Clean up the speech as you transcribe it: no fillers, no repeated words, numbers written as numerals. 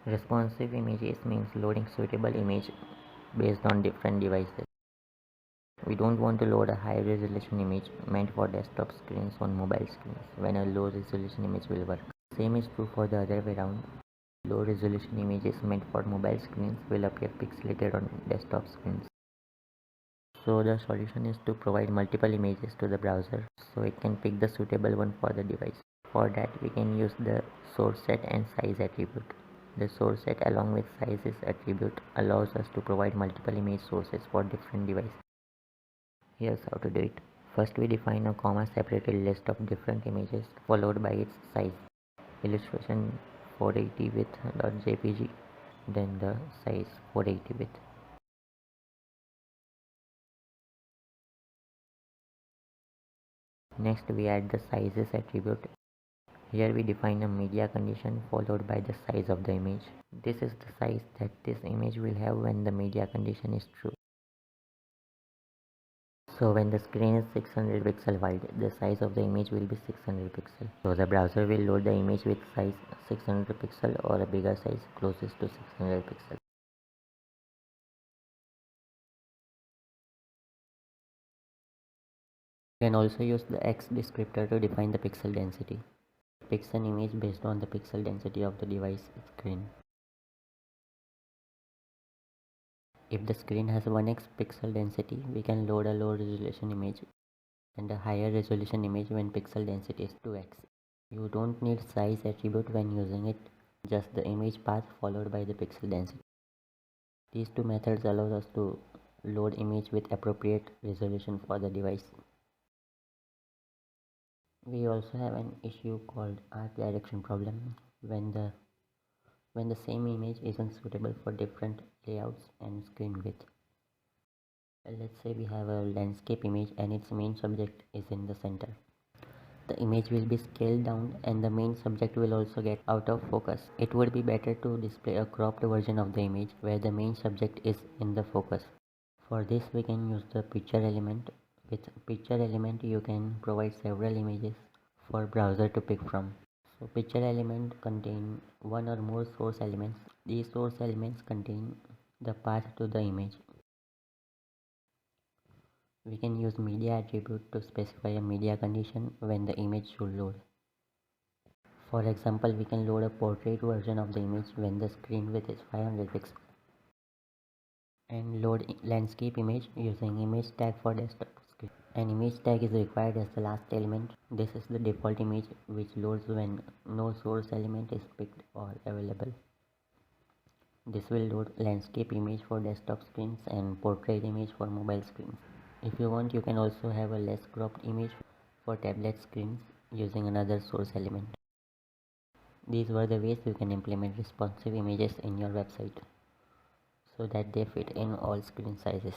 Responsive images means loading suitable image based on different devices. We don't want to load a high resolution image meant for desktop screens on mobile screens when a low resolution image will work. Same is true for the other way around. Low resolution images meant for mobile screens will appear pixelated on desktop screens. So the solution is to provide multiple images to the browser so it can pick the suitable one for the device. For that we can use the source set and size attribute. The source set along with sizes attribute allows us to provide multiple image sources for different devices. Here's how to do it. First we define a comma separated list of different images followed by its size. Illustration 480 width.jpg, then the size 480 width. Next we add the sizes attribute. Here we define a media condition followed by the size of the image. This is the size that this image will have when the media condition is true. So when the screen is 600 pixel wide, the size of the image will be 600 pixel. So the browser will load the image with size 600 pixel or a bigger size closest to 600 pixel. You can also use the X descriptor to define the pixel density. Picks an image based on the pixel density of the device screen. If the screen has 1x pixel density, we can load a low resolution image and a higher resolution image when pixel density is 2x. You don't need size attribute when using it, just the image path followed by the pixel density. These two methods allow us to load image with appropriate resolution for the device. We also have an issue called art direction problem when the same image isn't suitable for different layouts and screen width. Let's say we have a landscape image and its main subject is in the center. The image will be scaled down and the main subject will also get out of focus. It would be better to display a cropped version of the image where the main subject is in the focus. For this we can use the picture element. With picture element you can provide several images for browser to pick from. So picture element contain one or more source elements. These source elements contain the path to the image. We can use media attribute to specify a media condition when the image should load. For example, we can load a portrait version of the image when the screen width is 500 pixels and load landscape image using image tag for desktop screen. An image tag is required as the last element. This is the default image which loads when no source element is picked or available. This will load landscape image for desktop screens and portrait image for mobile screens. If you want, you can also have a less cropped image for tablet screens using another source element. These were the ways you can implement responsive images in your website so that they fit in all screen sizes.